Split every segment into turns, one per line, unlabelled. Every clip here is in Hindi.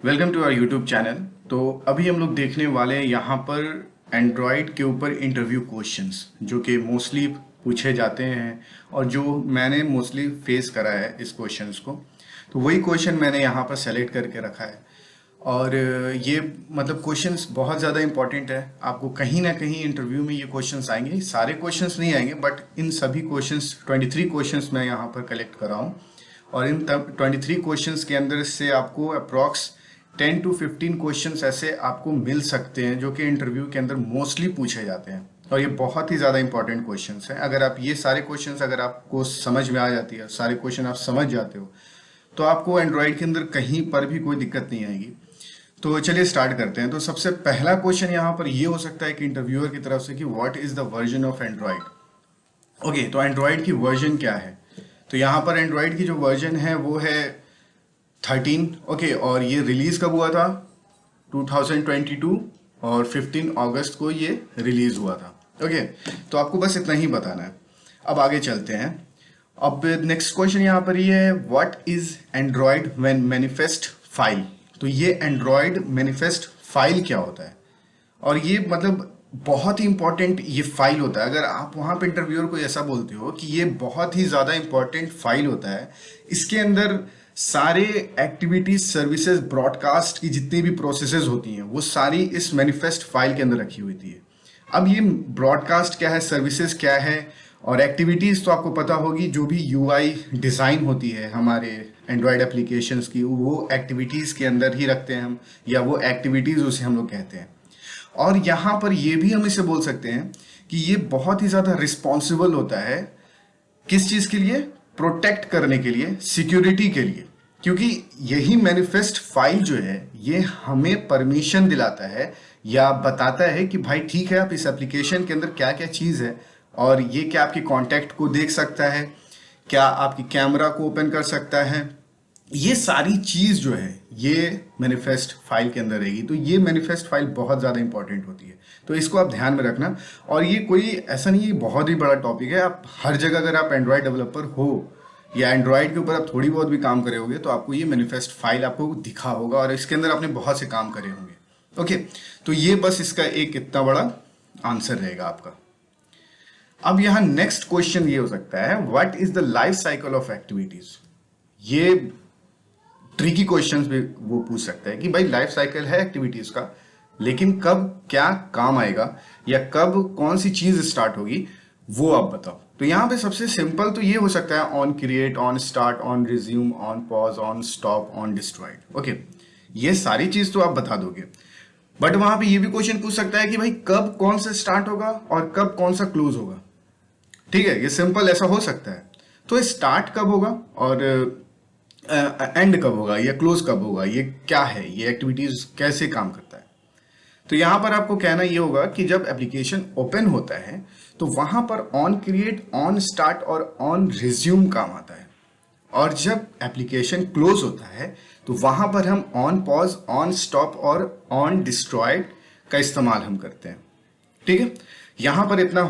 Welcome to our YouTube channel. तो अभी हम लोग देखने वाले हैं यहाँ पर एंड्रॉयड के ऊपर इंटरव्यू क्वेश्चंस जो कि मोस्टली पूछे जाते हैं और जो मैंने मोस्टली फेस करा है इस क्वेश्चंस को। तो वही क्वेश्चन मैंने यहाँ पर सेलेक्ट करके रखा है और ये मतलब क्वेश्चंस बहुत ज़्यादा इंपॉर्टेंट है। आपको कहीं ना कहीं इंटरव्यू में ये क्वेश्चंस आएंगे, सारे क्वेश्चंस नहीं आएंगे बट इन सभी क्वेश्चंस 23 क्वेश्चंस मैं यहाँ पर कलेक्ट कर रहा हूँ और इन 23 क्वेश्चंस के अंदर से आपको अप्रॉक्स 10 to 15 क्वेश्चंस ऐसे आपको मिल सकते हैं जो कि इंटरव्यू के अंदर मोस्टली पूछे जाते हैं और ये बहुत ही ज़्यादा इंपॉर्टेंट क्वेश्चंस हैं। अगर आप ये सारे क्वेश्चंस अगर आपको समझ में आ जाती है, सारे क्वेश्चन आप समझ जाते हो तो आपको एंड्रॉयड के अंदर कहीं पर भी कोई दिक्कत नहीं आएगी। तो चलिए स्टार्ट करते हैं। तो सबसे पहला क्वेश्चन यहाँ पर ये हो सकता है कि इंटरव्यूअर की तरफ से कि what is the version of Android. Okay, तो एंड्रॉयड की वर्जन क्या है? तो यहाँ पर एंड्रॉयड की जो वर्जन है वो है 13। ओके, और ये रिलीज कब हुआ था? 2022 और 15 अगस्त को ये रिलीज हुआ था। ओके, तो आपको बस इतना ही बताना है। अब आगे चलते हैं। अब नेक्स्ट क्वेश्चन यहाँ पर ये है what is Android when manifest file. तो ये एंड्रॉयड मैनिफेस्ट फाइल क्या होता है? और ये मतलब बहुत ही इंपॉर्टेंट ये फाइल होता है। अगर आप वहाँ पे इंटरव्यूअर को ऐसा बोलते हो कि ये बहुत ही ज़्यादा इंपॉर्टेंट फाइल होता है, इसके अंदर सारे एक्टिविटीज सर्विसेज ब्रॉडकास्ट की जितनी भी प्रोसेसेस होती हैं वो सारी इस मैनिफेस्ट फाइल के अंदर रखी हुई थी। अब ये ब्रॉडकास्ट क्या है, सर्विसेज क्या है और एक्टिविटीज़ तो आपको पता होगी। जो भी यूआई डिज़ाइन होती है हमारे एंड्रॉयड एप्लीकेशंस की वो एक्टिविटीज़ के अंदर ही रखते हैं हम, या वो एक्टिविटीज़ उसे हम लोग कहते हैं। और यहाँ पर ये भी हम इसे बोल सकते हैं कि ये बहुत ही ज़्यादा रिस्पॉन्सिबल होता है किस चीज़ के लिए? प्रोटेक्ट करने के लिए, सिक्योरिटी के लिए। क्योंकि यही मैनिफेस्ट फाइल जो है ये हमें परमिशन दिलाता है या बताता है कि भाई ठीक है, आप इस एप्लीकेशन के अंदर क्या क्या चीज़ है और ये क्या आपके कॉन्टैक्ट को देख सकता है, क्या आपकी कैमरा को ओपन कर सकता है, ये सारी चीज़ जो है ये मैनिफेस्ट फाइल के अंदर रहेगी। तो ये मैनिफेस्ट फाइल बहुत ज़्यादा इंपॉर्टेंट होती है, तो इसको आप ध्यान में रखना। और ये कोई ऐसा नहीं है, बहुत ही बड़ा टॉपिक है। आप हर जगह अगर आप एंड्रॉयड डेवलपर हो या एंड्रॉयड के ऊपर आप थोड़ी बहुत भी काम करे होगे तो आपको ये मैनिफेस्ट फाइल आपको दिखा होगा और इसके अंदर आपने बहुत से काम करे होंगे। ओके, तो ये बस इसका एक इतना बड़ा आंसर रहेगा आपका। अब यहाँ नेक्स्ट क्वेश्चन ये हो सकता है what is the life cycle of activities. ये ट्रिकी क्वेश्चंस भी वो पूछ सकता है कि भाई लाइफ साइकिल है एक्टिविटीज का, लेकिन कब क्या काम आएगा या कब कौन सी चीज स्टार्ट होगी वो आप बताओ। तो यहाँ पे सबसे सिंपल तो ये हो सकता है on create, on start, on resume, on pause, on stop, on destroyed. Okay, ये सारी चीज तो आप बता दोगे, बट वहां पे ये भी क्वेश्चन पूछ सकता है कि भाई कब कौन सा स्टार्ट होगा और कब कौन सा क्लोज होगा। ठीक है, ये सिंपल ऐसा हो सकता है। तो स्टार्ट कब होगा और एंड कब होगा या क्लोज कब होगा, ये क्या है, ये एक्टिविटीज कैसे काम करता है। तो यहां पर आपको कहना ये होगा कि जब एप्लीकेशन ओपन होता है तो वहां पर ऑन क्रिएट, ऑन स्टार्ट और ऑन रिज्यूम काम आता है, और जब एप्लीकेशन क्लोज होता है तो वहां पर हम ऑन पॉज, ऑन स्टॉप और ऑन डिस्ट्रॉयड का इस्तेमाल हम करते हैं। ठीक है, यहां पर इतना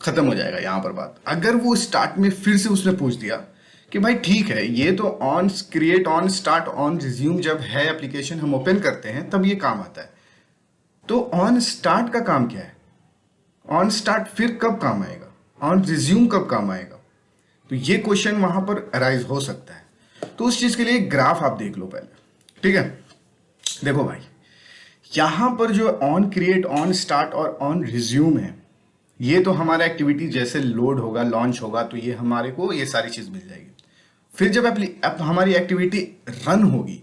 खत्म हो जाएगा यहाँ पर बात। अगर वो स्टार्ट में फिर से उसने पूछ दिया कि भाई ठीक है, ये तो on create, on start, on resume जब है एप्लीकेशन हम ओपन करते हैं तब ये काम आता है, तो ऑन स्टार्ट का काम क्या है? ऑन स्टार्ट फिर कब काम आएगा? ऑन रिज्यूम कब काम आएगा? तो ये क्वेश्चन वहां पर अराइज हो सकता है। तो उस चीज के लिए एक ग्राफ आप देख लो पहले। ठीक है, देखो भाई यहां पर जो ऑन क्रिएट, ऑन स्टार्ट और ऑन रिज्यूम है, ये तो हमारा एक्टिविटी जैसे लोड होगा, लॉन्च होगा तो ये हमारे को ये सारी चीज मिल जाएगी। फिर जब हमारी एक्टिविटी रन होगी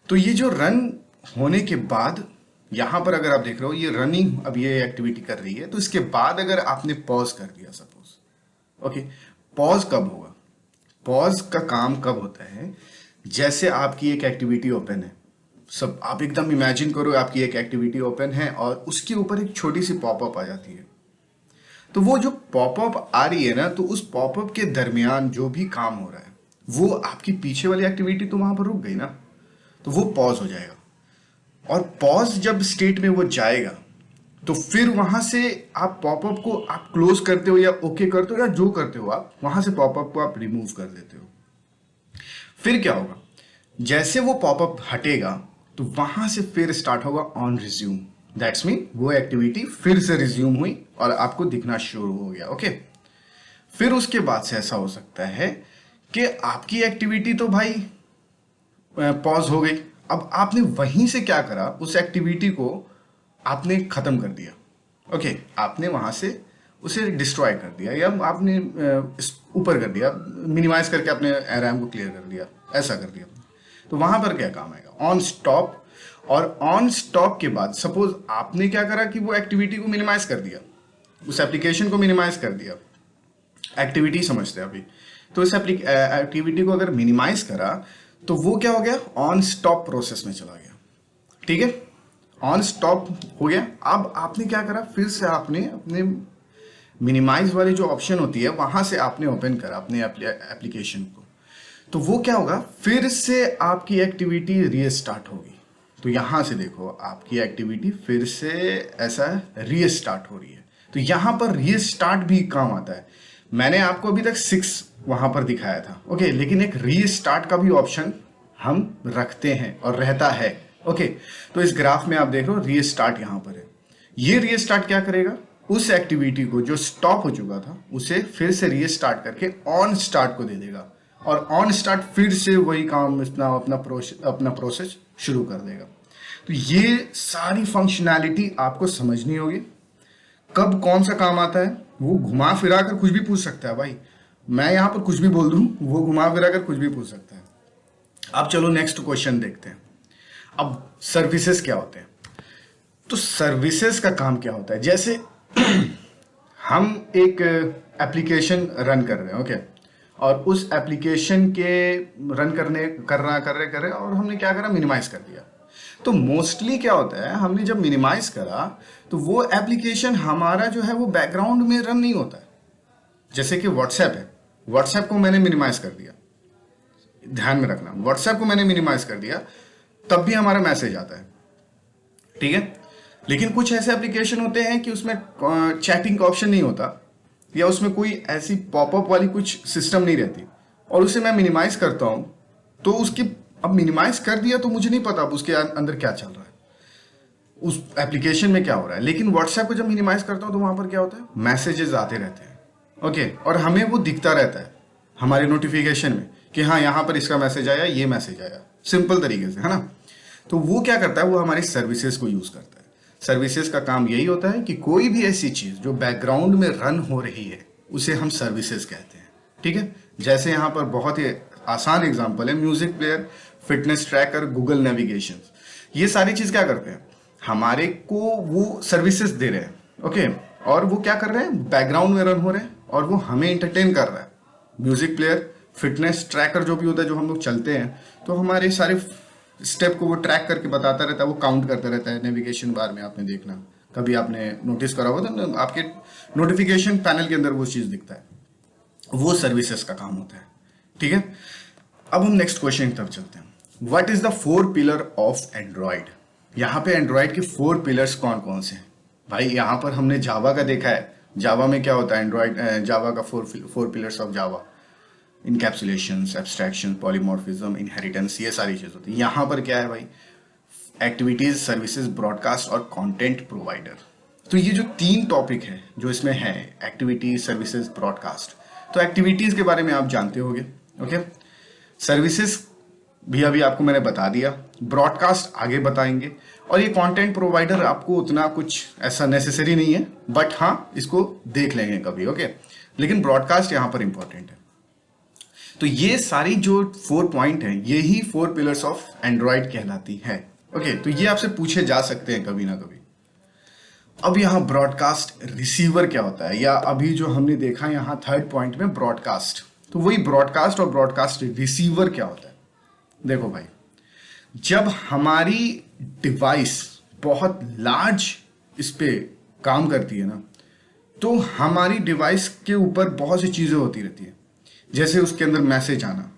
तो ये जो रन होने के बाद यहां पर अगर आप देख रहे हो ये रनिंग, अब ये एक्टिविटी कर रही है, तो इसके बाद अगर आपने पॉज कर दिया सपोज, ओके, पॉज कब होगा? पॉज का काम कब होता है? जैसे आपकी एक एक्टिविटी ओपन है, सब आप एकदम इमेजिन करो आपकी एक एक्टिविटी ओपन है और उसके ऊपर एक छोटी सी पॉपअप आ जाती है। तो वो जो पॉपअप आ रही है ना, तो उस पॉपअप के दरमियान जो भी काम हो रहा है वो आपकी पीछे वाली एक्टिविटी तो वहां पर रुक गई ना, तो वो पॉज हो जाएगा। और पॉज जब स्टेट में वो जाएगा तो फिर वहां से आप पॉपअप को आप क्लोज करते हो या ओके करते हो या जो करते हो, आप वहां से पॉपअप को आप रिमूव कर देते हो। फिर क्या होगा? जैसे वो पॉपअप हटेगा तो वहां से फिर स्टार्ट होगा ऑन रिज्यूम। दैट्स मीन वो एक्टिविटी फिर से रिज्यूम हुई और आपको दिखना शुरू हो गया। ओके, फिर उसके बाद से ऐसा हो सकता है कि आपकी एक्टिविटी तो भाई पॉज हो गई। अब आपने वहीं से क्या करा, उस एक्टिविटी को आपने खत्म कर दिया। ओके, आपने वहां से उसे डिस्ट्रॉय कर दिया या आपने ऊपर कर दिया, मिनिमाइज करके अपने रैम को क्लियर कर दिया, ऐसा कर दिया। तो वहां पर क्या काम आएगा, ऑन स्टॉप। और ऑन स्टॉप के बाद सपोज आपने क्या करा कि वो एक्टिविटी को मिनिमाइज कर दिया, उस एप्लीकेशन को मिनिमाइज कर दिया, एक्टिविटी समझते हैं अभी। तो इस एक्टिविटी को अगर मिनिमाइज करा तो वो क्या हो गया, ऑन स्टॉप प्रोसेस में चला गया। ठीक है, ऑन स्टॉप हो गया। अब आपने क्या करा, फिर से आपने अपने मिनिमाइज वाली जो ऑप्शन होती है वहां से आपने ओपन करा अपने एप्लीकेशन को, तो वो क्या होगा, फिर से आपकी एक्टिविटी रीस्टार्ट होगी। तो यहां से देखो आपकी एक्टिविटी फिर से ऐसा रीस्टार्ट हो रही है। तो यहां पर रीस्टार्ट भी काम आता है। मैंने आपको अभी तक 6 वहां पर दिखाया था। ओके, लेकिन एक रीस्टार्ट का भी ऑप्शन हम रखते हैं और रहता है। ओके, तो इस ग्राफ में आप देख रहे हो रीस्टार्ट यहां पर है। ये रीस्टार्ट क्या करेगा, उस एक्टिविटी को जो स्टॉप हो चुका था उसे फिर से रीस्टार्ट करके ऑन स्टार्ट को दे देगा और ऑन स्टार्ट फिर से वही काम अपना प्रोसेस शुरू कर देगा। तो ये सारी फंक्शनैलिटी आपको समझनी होगी, कब कौन सा काम आता है। वो घुमा फिरा कर कुछ भी पूछ सकता है भाई, मैं यहां पर कुछ भी बोल दूं, वो घुमा फिरा कर कुछ भी पूछ सकता है। अब चलो नेक्स्ट क्वेश्चन देखते हैं। अब सर्विसेज क्या होते हैं, तो सर्विसेज का काम क्या होता है। जैसे हम एक एप्लीकेशन रन कर रहे हैं, ओके, और उस एप्लीकेशन के रन कर रहे और हमने क्या करा, मिनिमाइज कर दिया। तो मोस्टली क्या होता है, हमने जब मिनिमाइज करा तो वो एप्लीकेशन हमारा जो है वो बैकग्राउंड में रन नहीं होता है। जैसे कि व्हाट्सएप है, व्हाट्सएप को मैंने मिनिमाइज कर दिया, ध्यान में रखना, व्हाट्सएप को मैंने मिनिमाइज कर दिया तब भी हमारा मैसेज आता है। ठीक है, लेकिन कुछ ऐसे एप्लीकेशन होते हैं कि उसमें चैटिंग का ऑप्शन नहीं होता या उसमें कोई ऐसी पॉपअप वाली कुछ सिस्टम नहीं रहती और उसे मैं मिनिमाइज करता हूं तो उसकी, अब मिनिमाइज कर दिया तो मुझे नहीं पता अब उसके अंदर क्या चल रहा है, उस एप्लीकेशन में क्या हो रहा है। लेकिन व्हाट्सएप को जब मिनिमाइज करता हूं तो वहां पर क्या होता है, मैसेजेस आते रहते हैं। ओके, और हमें वो दिखता रहता है हमारे नोटिफिकेशन में कि हाँ यहाँ पर इसका मैसेज आया, ये मैसेज आया, सिंपल तरीके से, है ना। तो वो क्या करता है, वो हमारी सर्विसेज को यूज करता है। सर्विसेज का काम यही होता है कि कोई भी ऐसी चीज जो बैकग्राउंड में रन हो रही है उसे हम सर्विसेज कहते हैं। ठीक है, जैसे यहाँ पर बहुत ही आसान एग्जांपल है, music player, fitness tracker, Google navigation, ये सारी चीज क्या करते हैं, हमारे को वो सर्विसेज दे रहे हैं। ओके, और वो क्या कर रहे हैं, बैकग्राउंड में रन हो रहे हैं और वो हमें एंटरटेन कर रहा है। म्यूजिक प्लेयर, फिटनेस ट्रैकर जो भी होता है, जो हम लोग चलते हैं तो हमारे सारे स्टेप को वो ट्रैक करके बताता रहता है, वो काउंट करता रहता है। नेविगेशन बार में आपने देखना, कभी आपने नोटिस करा होगा तो आपके नोटिफिकेशन पैनल के अंदर वो चीज दिखता है, वो सर्विसेज का काम होता है। ठीक है, अब हम नेक्स्ट क्वेश्चन की तरफ चलते हैं। What is the 4 pillar of Android. यहाँ पे एंड्रॉइड के 4 पिलर्स कौन कौन से हैं भाई। यहाँ पर हमने जावा का देखा है, जावा में क्या होता है, एंड्रॉइड जावा का 4 pillars of Java, encapsulations, abstraction, polymorphism, inheritance, ये सारी चीज होती है। यहाँ पर क्या है भाई, एक्टिविटीज, सर्विसेज, ब्रॉडकास्ट और कंटेंट प्रोवाइडर। तो ये जो 3 टॉपिक है जो इसमें है, एक्टिविटीज, सर्विसेज, ब्रॉडकास्ट। तो एक्टिविटीज के बारे में आप जानते होंगे, ओके। सर्विसेज भी अभी आपको मैंने बता दिया, ब्रॉडकास्ट आगे बताएंगे, और ये कंटेंट प्रोवाइडर आपको उतना कुछ ऐसा नेसेसरी नहीं है, बट हाँ इसको देख लेंगे कभी, ओके। लेकिन ब्रॉडकास्ट यहाँ पर इंपॉर्टेंट है। तो ये सारी जो 4 पॉइंट है, यही 4 पिलर्स ऑफ एंड्रॉइड कहलाती है। ओके, तो ये आपसे पूछे जा सकते हैं कभी ना कभी। अब यहां ब्रॉडकास्ट रिसीवर क्या होता है, या अभी जो हमने देखा यहां 3rd पॉइंट में ब्रॉडकास्ट, तो वही ब्रॉडकास्ट और ब्रॉडकास्ट रिसीवर क्या होता है। देखो भाई, जब हमारी डिवाइस बहुत लार्ज इस पे काम करती है ना, तो हमारी डिवाइस के ऊपर बहुत सी चीजें होती रहती है, जैसे उसके अंदर मैसेज आना,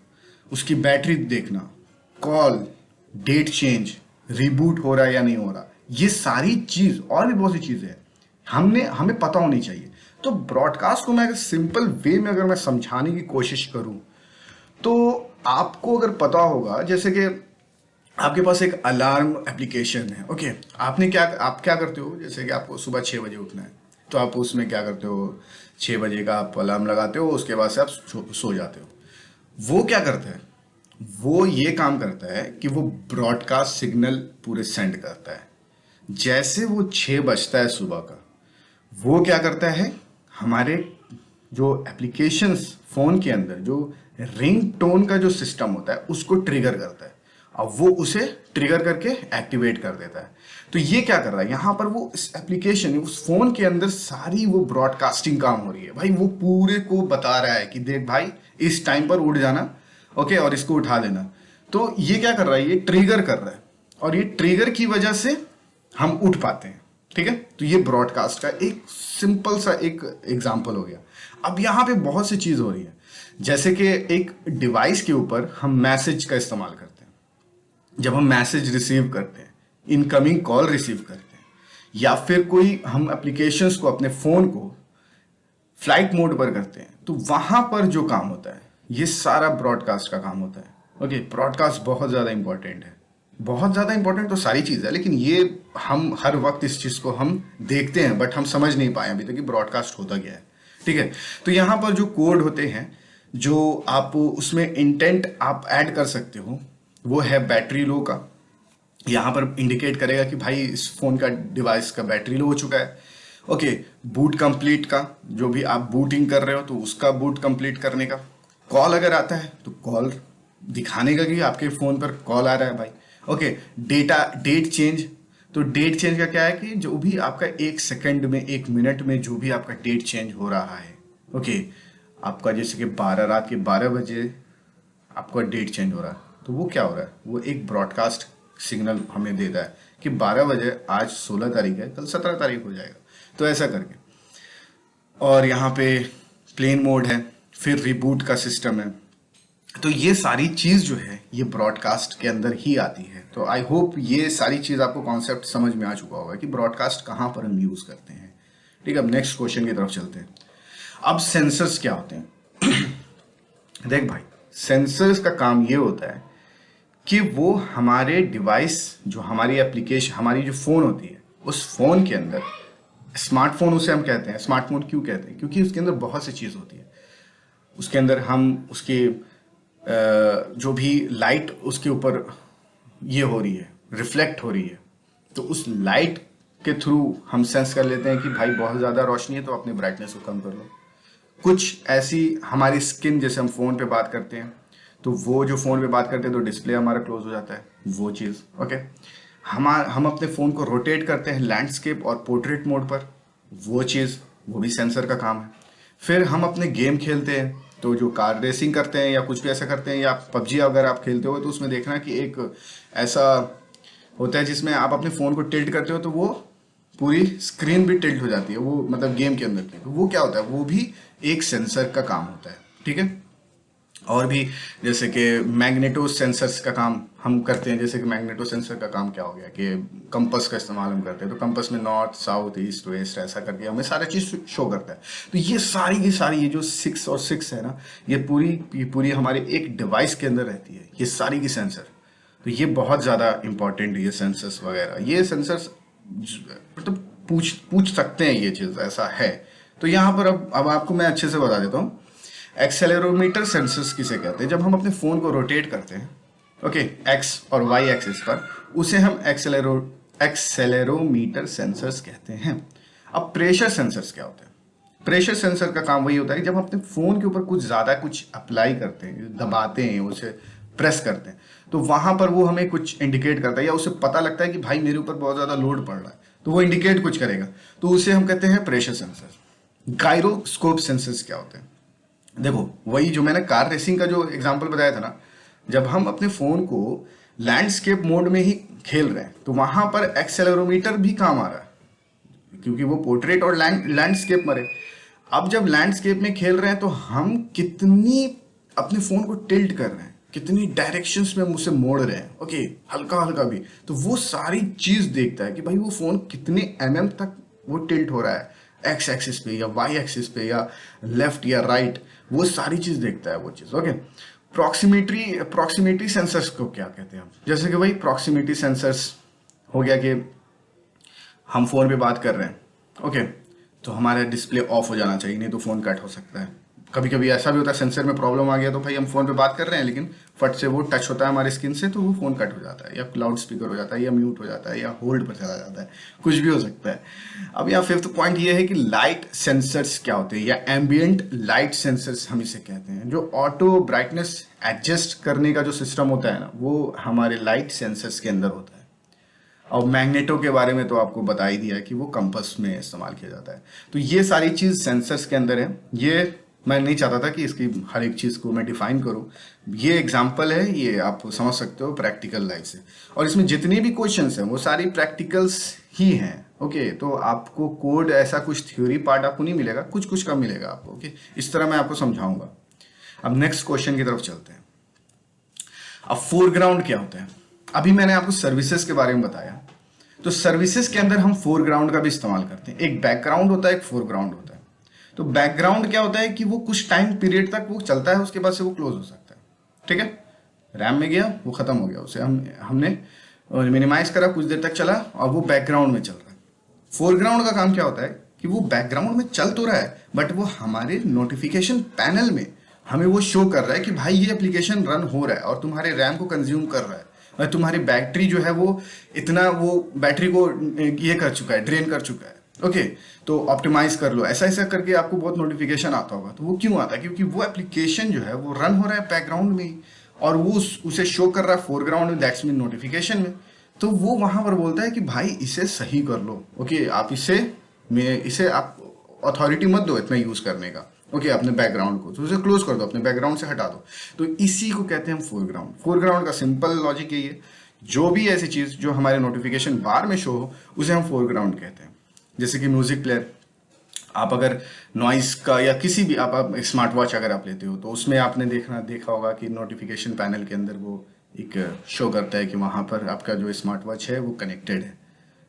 उसकी बैटरी देखना, कॉल, डेट चेंज, रिबूट हो रहा है या नहीं हो रहा, ये सारी चीज और भी बहुत सी चीजें हैं, हमें पता होनी चाहिए। तो ब्रॉडकास्ट को मैं अगर सिंपल वे में अगर मैं समझाने की कोशिश करूं, तो आपको अगर पता होगा, जैसे कि आपके पास एक अलार्म एप्लीकेशन है। ओके, आप क्या करते हो, जैसे कि आपको सुबह 6 बजे उठना है, तो आप उसमें क्या करते हो, 6 बजे का आप अलार्म लगाते हो, उसके बाद से आप सो जाते हो। वो क्या करता है, वो ये काम करता है कि वो ब्रॉडकास्ट सिग्नल पूरे सेंड करता है। जैसे वो 6 बजता है सुबह का, वो क्या करता है, हमारे जो एप्लीकेशंस फोन के अंदर जो रिंग टोन का जो सिस्टम होता है उसको ट्रिगर करता है। अब वो उसे ट्रिगर करके एक्टिवेट कर देता है। तो ये क्या कर रहा है, यहां पर वो इस एप्लीकेशन उस फोन के अंदर सारी वो ब्रॉडकास्टिंग काम हो रही है भाई। वो पूरे को बता रहा है कि देख भाई, इस टाइम पर उठ जाना, ओके, और इसको उठा देना। तो ये क्या कर रहा है, ये ट्रिगर कर रहा है, और ये ट्रिगर की वजह से हम उठ पाते हैं। ठीक है, तो ये ब्रॉडकास्ट का एक सिंपल सा एक एग्जांपल हो गया। अब यहाँ पे बहुत सी चीज हो रही है, जैसे कि एक डिवाइस के ऊपर हम मैसेज का इस्तेमाल करते हैं। जब हम मैसेज रिसीव करते हैं, इनकमिंग कॉल रिसीव करते हैं, या फिर कोई हम एप्लीकेशंस को अपने फोन को फ्लाइट मोड पर करते हैं, तो वहां पर जो काम होता है ये सारा ब्रॉडकास्ट का काम होता है। ओके, ब्रॉडकास्ट बहुत ज्यादा इंपॉर्टेंट है। बहुत ज्यादा इंपॉर्टेंट तो सारी चीज है, लेकिन ये हम हर वक्त इस चीज को हम देखते हैं, बट हम समझ नहीं पाए अभी तक कि ब्रॉडकास्ट होता क्या है। ठीक है, तो यहां पर जो कोड होते हैं, जो आप उसमें इंटेंट आप ऐड कर सकते हो, वो है बैटरी लो का। यहाँ पर इंडिकेट करेगा कि भाई इस फोन का डिवाइस का बैटरी लो हो चुका है। ओके, बूट कंप्लीट का, जो भी आप बूटिंग कर रहे हो तो उसका बूट कंप्लीट करने का। कॉल अगर आता है तो कॉल दिखाने का कि आपके फोन पर कॉल आ रहा है भाई। ओके, डेट चेंज, तो डेट चेंज का क्या है कि जो भी आपका 1 सेकंड में 1 मिनट में जो भी आपका डेट चेंज हो रहा है, ओके, आपका जैसे कि 12 रात के 12 बजे आपका डेट चेंज हो रहा है, तो वो क्या हो रहा है, वो एक ब्रॉडकास्ट सिग्नल हमें देता है कि 12 बजे, आज 16 तारीख है, कल 17 तारीख हो जाएगा। तो ऐसा करके, और यहाँ पे प्लेन मोड है, फिर रिबूट का सिस्टम है। तो ये सारी चीज जो है ये ब्रॉडकास्ट के अंदर ही आती है। तो आई होप ये सारी चीज आपको कॉन्सेप्ट समझ में आ चुका होगा कि ब्रॉडकास्ट कहाँ पर हम यूज करते हैं। ठीक है, अब नेक्स्ट क्वेश्चन की तरफ चलते हैं। अब सेंसर्स क्या होते हैं? देख भाई, सेंसर्स का काम ये होता है कि वो हमारे डिवाइस, जो हमारी एप्लीकेशन, हमारी जो फोन होती है, उस फोन के अंदर, स्मार्टफोन उसे हम कहते हैं। स्मार्टफोन क्यों कहते हैं? क्योंकि उसके अंदर बहुत सी चीज होती है। उसके अंदर हम उसके जो भी लाइट उसके ऊपर ये हो रही है, रिफ्लेक्ट हो रही है, तो उस लाइट के थ्रू हम सेंस कर लेते हैं कि भाई बहुत ज्यादा रोशनी है, तो अपनी ब्राइटनेस को कम कर लो। कुछ ऐसी हमारी स्किन, जैसे हम फोन पे बात करते हैं, तो वो जो फोन पे बात करते हैं तो डिस्प्ले हमारा क्लोज हो जाता है, वो चीज। ओके, हम अपने फोन को रोटेट करते हैं लैंडस्केप और पोर्ट्रेट मोड पर, वो चीज, वो भी सेंसर का काम है। फिर हम अपने गेम खेलते हैं, तो जो कार रेसिंग करते हैं या कुछ भी ऐसा करते हैं, या पबजी अगर आप खेलते हो, तो उसमें देखना कि एक ऐसा होता है जिसमें आप अपने फोन को टिल्ट करते हो तो वो पूरी स्क्रीन भी टिल्ट हो जाती है, वो मतलब गेम के अंदर की। तो वो क्या होता है, वो भी एक सेंसर का काम होता है। ठीक है, और भी जैसे कि मैग्नेटो सेंसर्स का काम हम करते हैं। जैसे कि मैग्नेटो सेंसर का काम क्या हो गया कि कंपस का इस्तेमाल हम करते हैं, तो कंपस में नॉर्थ साउथ ईस्ट वेस्ट ऐसा करके हमें सारा चीज शो करता है। तो ये सारी की सारी, ये जो 6 है ना, ये पूरी हमारे एक डिवाइस के अंदर रहती है, ये सारी की सेंसर। तो ये बहुत ज़्यादा इंपॉर्टेंट है, ये सेंसर्स वगैरह, ये सेंसर्स मतलब पूछ सकते हैं, ये चीज़ ऐसा है। तो यहाँ पर अब आपको मैं अच्छे से बता देता हूँ। एक्सेलेरोमीटर सेंसर्स किसे कहते हैं? जब हम अपने फोन को रोटेट करते हैं, ओके, एक्स और वाई एक्सिस पर, उसे हम एक्सेलेरोमीटर सेंसर्स कहते हैं। अब प्रेशर सेंसर्स क्या होते हैं? प्रेशर सेंसर का काम वही होता है कि जब हम अपने फोन के ऊपर कुछ ज्यादा कुछ अप्लाई करते हैं, दबाते हैं, उसे प्रेस करते हैं, तो वहां पर वो हमें कुछ इंडिकेट करता है, या उसे पता लगता है कि भाई मेरे ऊपर बहुत ज्यादा लोड पड़ रहा है, तो वो इंडिकेट कुछ करेगा, तो उसे हम कहते हैं प्रेशर सेंसर। गायरोस्कोप सेंसर्स क्या होते हैं? देखो, वही जो मैंने कार रेसिंग का जो एग्जांपल बताया था ना, जब हम अपने फोन को लैंडस्केप मोड में ही खेल रहे हैं, तो वहां पर एक्सेलेरोमीटर भी काम आ रहा है, क्योंकि वो पोर्ट्रेट और लैंडस्केप में है। अब जब लैंडस्केप में खेल रहे हैं, तो हम कितनी अपने फोन को टिल्ट कर रहे हैं, कितनी डायरेक्शंस में उसे मोड़ रहे हैं, ओके, हल्का हल्का भी, तो वो सारी चीज देखता है कि भाई वो फोन कितने तक वो टिल्ट हो रहा है, एक्स एक्सिस पे या वाई एक्सिस पे या लेफ्ट या राइट, वो सारी चीज देखता है वो चीज। ओके, प्रॉक्सिमिटी सेंसर्स को क्या कहते हैं हम? जैसे कि भाई प्रॉक्सिमिटी सेंसर्स हो गया कि हम फोन पे बात कर रहे हैं, ओके, तो हमारा डिस्प्ले ऑफ हो जाना चाहिए, नहीं तो फोन कट हो सकता है। कभी कभी ऐसा भी होता है सेंसर में प्रॉब्लम आ गया तो भाई हम फोन पे बात कर रहे हैं लेकिन फट से वो टच होता है हमारे स्किन से तो वो फोन कट हो जाता है, या लाउड स्पीकर हो जाता है, या म्यूट हो जाता है, या होल्ड पर चला जाता है, कुछ भी हो सकता है। अब यहाँ फिफ्थ पॉइंट ये है कि लाइट सेंसर्स क्या होते हैं, या एम्बियंट लाइट सेंसर्स हम इसे कहते हैं। जो ऑटो ब्राइटनेस एडजस्ट करने का जो सिस्टम होता है ना, वो हमारे लाइट सेंसर्स के अंदर होता है। और मैग्नेटो के बारे में तो आपको बता ही दिया है कि वो कंपास में इस्तेमाल किया जाता है। तो ये सारी चीज़ सेंसर्स के अंदर है। ये मैं नहीं चाहता था कि इसकी हर एक चीज़ को मैं डिफाइन करूं। ये एग्जांपल है, ये आप समझ सकते हो प्रैक्टिकल लाइफ से। और इसमें जितने भी क्वेश्चंस हैं वो सारी प्रैक्टिकल्स ही हैं, ओके। तो आपको कोड ऐसा कुछ थ्योरी पार्ट आपको नहीं मिलेगा, कुछ कुछ कम मिलेगा आपको, ओके। इस तरह मैं आपको समझाऊंगा। अब नेक्स्ट क्वेश्चन की तरफ चलते हैं। अब फोरग्राउंड क्या होता है? अभी मैंने आपको सर्विसेज के बारे में बताया, तो सर्विसेज के अंदर हम फोरग्राउंड का भी इस्तेमाल करते हैं। एक बैकग्राउंड होता है, एक फोरग्राउंड होता है। तो बैकग्राउंड क्या होता है कि वो कुछ टाइम पीरियड तक वो चलता है, उसके बाद से वो क्लोज हो सकता है, ठीक है। रैम में गया, वो खत्म हो गया, उसे हमने मिनिमाइज करा, कुछ देर तक चला और वो बैकग्राउंड में चल रहा है। फोरग्राउंड का काम क्या होता है कि वो बैकग्राउंड में चल तो रहा है बट वो हमारे नोटिफिकेशन पैनल में हमें वो शो कर रहा है कि भाई ये एप्लीकेशन रन हो रहा है और तुम्हारे रैम को कंज्यूम कर रहा है, और तुम्हारी बैटरी जो है वो इतना, वो बैटरी को ये कर चुका है, ड्रेन कर चुका है, ओके। तो ऑप्टिमाइज कर लो, ऐसा ऐसा करके आपको बहुत नोटिफिकेशन आता होगा। तो वो क्यों आता है? क्योंकि वो एप्लीकेशन जो है वो रन हो रहा है बैकग्राउंड में ही, और वो उसे शो कर रहा है फोरग्राउंड में, दैट्स मीन नोटिफिकेशन में। तो वो वहां पर बोलता है कि भाई इसे सही कर लो, ओके। आप इसे आप अथॉरिटी मत दो इतना यूज करने का, ओके, अपने बैकग्राउंड को, तो उसे क्लोज कर दो, अपने बैकग्राउंड से हटा दो। तो इसी को कहते हैं हम फोरग्राउंड। फोरग्राउंड का सिंपल लॉजिक यही है, जो भी ऐसी चीज जो हमारे नोटिफिकेशन बार में शो हो उसे हम फोरग्राउंड कहते हैं। जैसे कि म्यूजिक प्लेयर, आप अगर नॉइस का या किसी भी आप स्मार्ट वॉच अगर आप लेते हो तो उसमें आपने देखा होगा कि नोटिफिकेशन पैनल के अंदर वो एक शो करता है कि वहाँ पर आपका जो स्मार्ट वॉच है वो कनेक्टेड है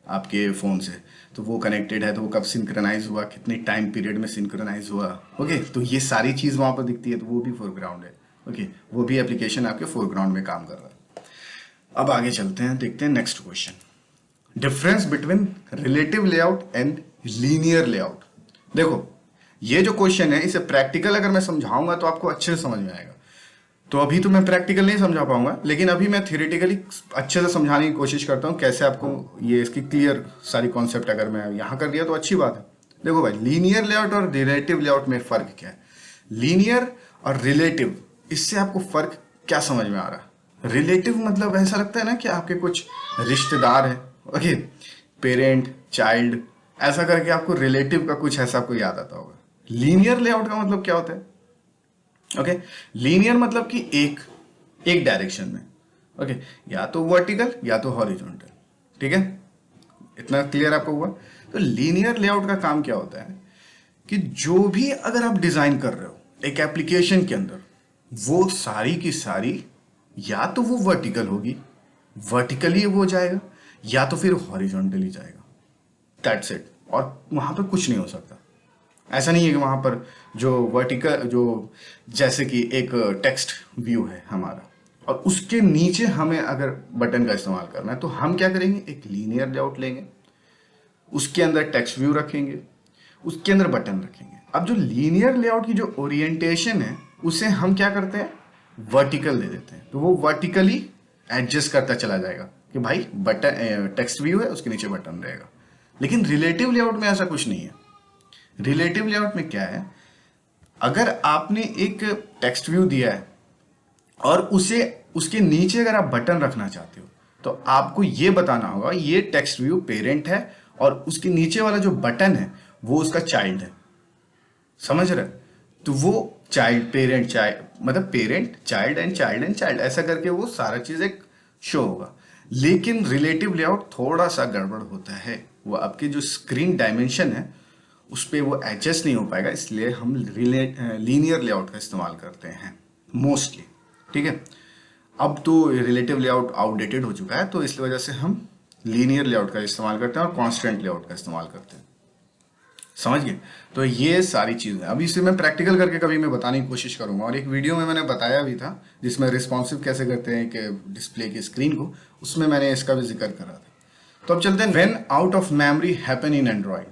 आपके फ़ोन से। तो वो कनेक्टेड है तो वो कब सिंक्रोनाइज हुआ, कितने टाइम पीरियड में सिंक्रोनाइज हुआ, ओके। तो ये सारी चीज़ वहाँ पर दिखती है, तो वो भी फोरग्राउंड है, ओके। वो भी एप्लीकेशन आपके फोरग्राउंड में काम कर रहा है। अब आगे चलते हैं, देखते हैं next question. Difference between relative layout and linear layout. देखो ये जो क्वेश्चन है इसे प्रैक्टिकल अगर मैं समझाऊंगा तो आपको अच्छे से समझ में आएगा। तो अभी तो मैं प्रैक्टिकल नहीं समझा पाऊंगा, लेकिन अभी मैं थियोरेटिकली अच्छे से समझाने की कोशिश करता हूँ कैसे आपको ये इसकी क्लियर सारी कॉन्सेप्ट अगर मैं यहाँ कर दिया तो अच्छी बात है। देखो भाई, लीनियर लेआउट और रिलेटिव लेआउट में फ़र्क क्या है? लीनियर और रिलेटिव, इससे आपको फ़र्क क्या समझ में आ रहा है? रिलेटिव मतलब ऐसा लगता है ना कि आपके कुछ रिश्तेदार हैं, ओके, पेरेंट, चाइल्ड, ऐसा करके आपको रिलेटिव का कुछ ऐसा आपको याद आता होगा। लीनियर लेआउट का मतलब क्या होता है? ओके, लीनियर मतलब कि एक डायरेक्शन में, ओके, या तो वर्टिकल या तो हॉरिजॉन्टल, ठीक है। इतना क्लियर आपको हुआ? तो लीनियर लेआउट का काम क्या होता है कि जो भी अगर आप डिजाइन कर रहे हो एक एप्लीकेशन के अंदर, वो सारी की सारी या तो वो वर्टिकल होगी, वर्टिकली वो जाएगा, या तो फिर हॉरिजॉन्टली जाएगा, दैट्स इट। और वहां पर कुछ नहीं हो सकता। ऐसा नहीं है कि वहां पर जो वर्टिकल, जो जैसे कि एक टेक्स्ट व्यू है हमारा और उसके नीचे हमें अगर बटन का इस्तेमाल करना है तो हम क्या करेंगे, एक लीनियर लेआउट लेंगे, उसके अंदर टेक्स्ट व्यू रखेंगे, उसके अंदर बटन रखेंगे। अब जो लीनियर लेआउट की जो ओरिएंटेशन है उसे हम क्या करते हैं, वर्टिकल दे देते हैं। तो वो वर्टिकली एडजस्ट करता चला जाएगा कि भाई बटन टेक्स्ट व्यू है, उसके नीचे बटन रहेगा। लेकिन रिलेटिव लेआउट में ऐसा कुछ नहीं है। रिलेटिव लेआउट में क्या है, अगर आपने एक टेक्स्ट व्यू दिया है और उसके नीचे अगर आप बटन रखना चाहते हो तो आपको ये बताना होगा ये टेक्स्ट व्यू पेरेंट है और उसके नीचे वाला जो बटन है वो उसका चाइल्ड है। समझ रहे? तो वो चाइल्ड, पेरेंट, चाइल्ड, मतलब parent, child and child and child, ऐसा करके वो सारा चीज एक शो होगा। लेकिन रिलेटिव लेआउट थोड़ा सा गड़बड़ होता है, वो आपकी जो स्क्रीन डायमेंशन है उस पर वो एडजस्ट नहीं हो पाएगा, इसलिए हम लीनियर लेआउट का इस्तेमाल करते हैं मोस्टली, ठीक है। अब तो रिलेटिव लेआउट आउटडेटेड हो चुका है, तो इस वजह से हम लीनियर लेआउट का इस्तेमाल करते हैं और कॉन्स्टेंट लेआउट का इस्तेमाल करते हैं। समझ गए? तो ये सारी चीज़ें अभी इसे मैं प्रैक्टिकल करके कभी मैं बताने की कोशिश करूंगा, और एक वीडियो में मैंने बताया भी था जिसमें रिस्पॉन्सिव कैसे करते हैं कि डिस्प्ले की स्क्रीन को, उसमें मैंने इसका भी जिक्र करा था। तो अब चलते हैं when out of memory happen in Android.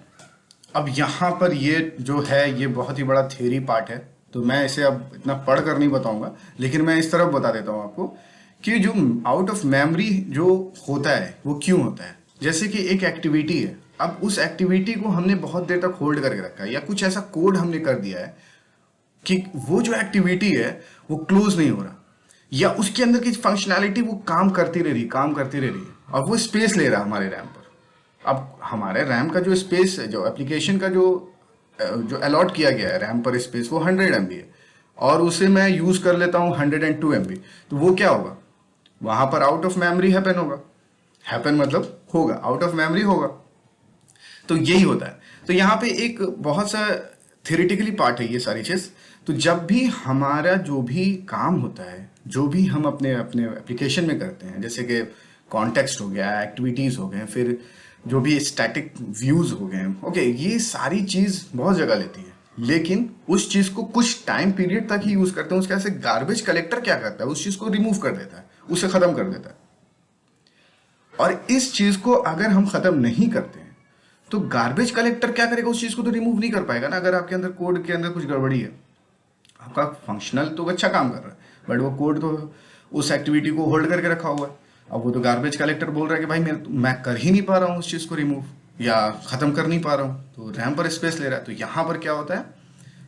अब यहाँ पर ये जो है ये बहुत ही बड़ा थियरी पार्ट है, तो मैं इसे अब इतना पढ़ कर नहीं बताऊंगा, लेकिन मैं इस तरफ बता देता हूँ आपको कि जो आउट ऑफ मेमोरी जो होता है वो क्यों होता है। जैसे कि एक एक्टिविटी है, अब उस एक्टिविटी को हमने बहुत देर तक होल्ड करके रखा है, या कुछ ऐसा कोड हमने कर दिया है कि वो जो एक्टिविटी है वो क्लोज नहीं हो रहा, या उसके अंदर की फंक्शनैलिटी वो काम करती रह रही है, और वो स्पेस ले रहा है हमारे रैम पर। अब हमारे रैम का जो स्पेस है, जो एप्लीकेशन का जो अलॉट किया गया है रैम पर स्पेस, वो 100 MB है, और उसे मैं यूज कर लेता हूँ 102 MB, तो वो क्या होगा, वहां पर आउट ऑफ मेमोरी हैपन होगा। हैपन मतलब होगा, आउट ऑफ मेमोरी होगा। तो यही होता है। तो यहाँ पे एक बहुत सा थियोरेटिकली पार्ट है ये सारी चीज। तो जब भी हमारा जो भी काम होता है, जो भी हम अपने अपने एप्लीकेशन में करते हैं, जैसे कि कॉन्टेक्स्ट हो गया, एक्टिविटीज हो गए, फिर जो भी स्टैटिक व्यूज हो गए, ओके, ये सारी चीज बहुत जगह लेती है, लेकिन उस चीज को कुछ टाइम पीरियड तक ही यूज करते हैं। उसके ऐसे गार्बेज कलेक्टर क्या करता है, उस चीज को रिमूव कर देता है, उसे खत्म कर देता है। और इस चीज को अगर हम खत्म नहीं करते हैं तो गार्बेज कलेक्टर क्या करेगा, उस चीज को तो रिमूव नहीं कर पाएगा ना। अगर आपके अंदर कोड के अंदर कुछ गड़बड़ी है, आपका फंक्शनल तो अच्छा काम कर रहा है, बट वो कोड तो उस एक्टिविटी को होल्ड करके रखा हुआ है। अब वो तो गार्बेज कलेक्टर बोल रहा है कि भाई मैं कर ही नहीं पा रहा हूँ उस चीज को रिमूव, या खत्म कर नहीं पा रहा हूँ, तो रैम पर स्पेस ले रहा है। तो यहाँ पर क्या होता है,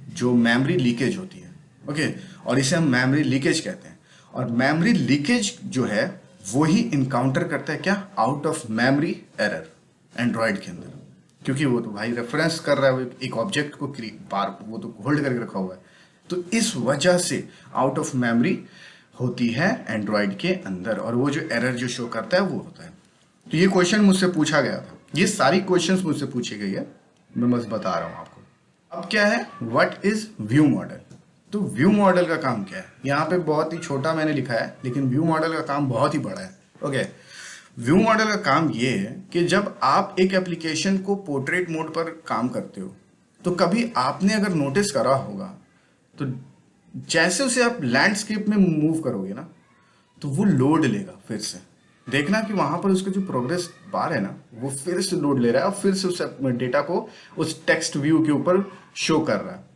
जो मेमोरी लीकेज होती है, ओके, और इसे हम मेमोरी लीकेज कहते हैं। और मेमोरी लीकेज जो है वो ही इनकाउंटर करता है क्या, out of memory error Android के अंदर, क्योंकि वो तो भाई रेफरेंस कर रहा है, वो एक ऑब्जेक्ट को बार वो तो होल्ड करके रखा हुआ है। तो इस वजह से आउट ऑफ मेमोरी होती है एंड्रॉयड के अंदर, और वो जो एरर जो शो करता है वो होता है। तो ये क्वेश्चन मुझसे पूछा गया था, ये सारी क्वेश्चंस मुझसे पूछी गई है, मैं बस बता रहा हूँ आपको। अब क्या है, व्हाट इज व्यू मॉडल। तो व्यू मॉडल का काम क्या है, यहाँ पे बहुत ही छोटा मैंने लिखा है, लेकिन व्यू मॉडल का काम बहुत ही बड़ा है। ओके, व्यू मॉडल का काम ये है कि जब आप एक एप्लीकेशन को पोर्ट्रेट मोड पर काम करते हो, तो कभी आपने अगर नोटिस करा होगा, तो जैसे उसे आप लैंडस्केप में मूव करोगे ना, तो वो लोड लेगा फिर से। देखना कि वहां पर उसका जो प्रोग्रेस बार है ना, वो फिर से लोड ले रहा है और फिर से उस डेटा को उस टेक्स्ट व्यू के ऊपर शो कर रहा है।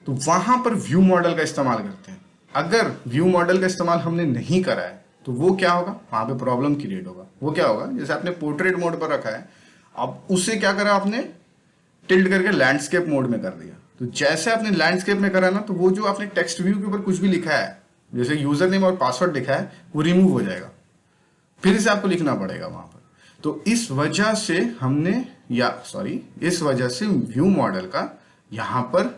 तो वहां पर व्यू मॉडल का इस्तेमाल करते हैं। अगर व्यू मॉडल का इस्तेमाल हमने नहीं करा है तो वो क्या होगा, वहां पे प्रॉब्लम क्रिएट होगा। वो क्या होगा, जैसे आपने पोर्ट्रेट मोड पर रखा है, अब उसे क्या करा आपने, टिल्ट करके लैंडस्केप मोड में कर दिया। तो जैसे आपने लैंडस्केप में करा ना, तो वो जो आपने टेक्स्ट व्यू के ऊपर कुछ भी लिखा है, जैसे यूजर नेम और पासवर्ड लिखा है, वो रिमूव हो जाएगा, फिर से आपको लिखना पड़ेगा वहां पर। तो इस वजह से इस वजह से व्यू मॉडल का यहाँ पर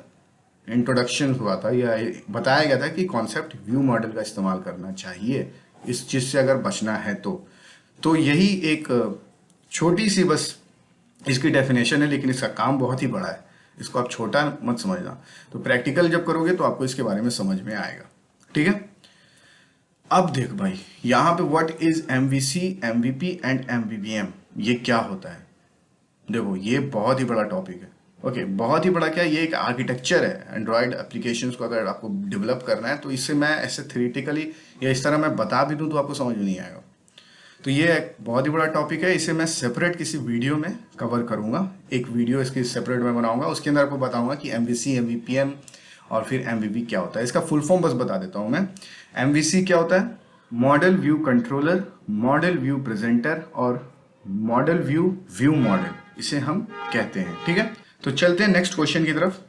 इंट्रोडक्शन हुआ था, या बताया गया था कि कॉन्सेप्ट व्यू मॉडल का इस्तेमाल करना चाहिए इस चीज से अगर बचना है तो यही एक छोटी सी बस इसकी डेफिनेशन है, लेकिन इसका काम बहुत ही बड़ा है, इसको आप छोटा मत समझना। तो प्रैक्टिकल जब करोगे तो आपको इसके बारे में समझ में आएगा, ठीक है। अब देख भाई, यहाँ पे what is MVC, MVP and MVVM, ये क्या होता है। देखो ये बहुत ही बड़ा टॉपिक है, ओके, बहुत ही बड़ा। क्या, ये एक आर्किटेक्चर है एंड्रॉयड एप्लीकेशंस को अगर आपको डेवलप करना है, तो इससे मैं ऐसे थ्योरेटिकली या इस तरह मैं बता भी दूं तो आपको समझ में नहीं आएगा। तो ये एक बहुत ही बड़ा टॉपिक है, इसे मैं सेपरेट किसी वीडियो में कवर करूंगा। एक वीडियो इसकी सेपरेट में बनाऊंगा, उसके अंदर आपको बताऊंगा कि MVC, MVPM और फिर MVV क्या होता है। इसका फुल फॉर्म बस बता देता हूं मैं। MVC क्या होता है, model view controller, model view presenter और मॉडल व्यू मॉडल, इसे हम कहते हैं, ठीक है। तो चलते हैं नेक्स्ट क्वेश्चन की तरफ।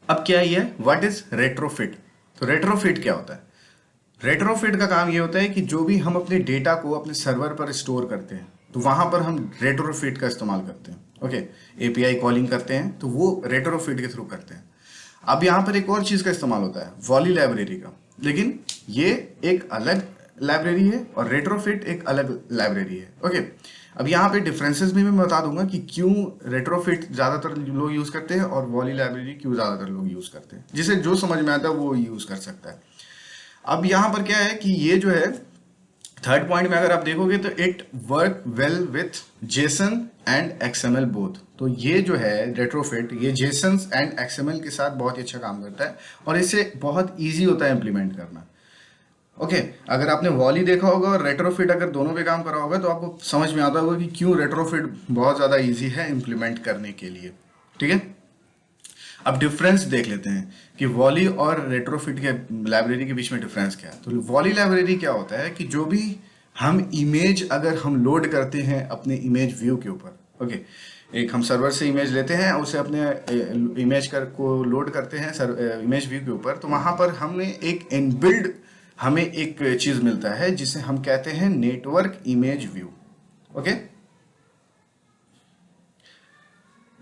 अब क्या ये है, व्हाट इज रेट्रोफिट। तो रेट्रोफिट क्या होता है, रेट्रोफिट का काम ये होता है कि जो भी हम अपने डेटा को अपने सर्वर पर स्टोर करते हैं, तो वहां पर हम रेट्रोफिट का इस्तेमाल करते हैं, ओके, API कॉलिंग करते हैं, तो वो रेट्रोफिट के थ्रू करते हैं। अब यहाँ पर एक और चीज का इस्तेमाल होता है, वॉली लाइब्रेरी का, लेकिन ये एक अलग लाइब्रेरी है और रेट्रोफिट एक अलग लाइब्रेरी है, ओके। अब यहाँ पे डिफरेंसेस भी मैं बता दूंगा कि क्यों रेट्रोफिट ज्यादातर लोग यूज करते हैं और वॉली लाइब्रेरी क्यों ज्यादातर लोग यूज करते हैं, जिसे जो समझ में आता है वो यूज कर सकता है। अब यहाँ पर क्या है कि ये जो है थर्ड पॉइंट में अगर आप देखोगे तो it work well with Jason and XML both. तो ये जो है रेट्रोफिट, ये जेसन एंड एक्सएमएल के साथ बहुत ही अच्छा काम करता है और इससे बहुत ईजी होता है इम्प्लीमेंट करना। ओके अगर आपने वॉली देखा होगा और रेट्रोफिट अगर दोनों पे काम करा होगा तो आपको समझ में आता होगा कि क्यों रेट्रोफिट बहुत ज़्यादा ईजी है इम्प्लीमेंट करने के लिए। ठीक है, अब डिफरेंस देख लेते हैं कि वॉली और रेट्रोफिट के लाइब्रेरी के बीच में डिफरेंस क्या है। तो वॉली लाइब्रेरी क्या होता है कि जो भी हम इमेज अगर हम लोड करते हैं अपने इमेज व्यू के ऊपर, ओके एक हम सर्वर से इमेज लेते हैं उसे अपने इमेज को लोड करते हैं इमेज व्यू के ऊपर, तो वहां पर हमने एक इनबिल्ड हमें एक चीज मिलता है जिसे हम कहते हैं नेटवर्क इमेज व्यू। ओके,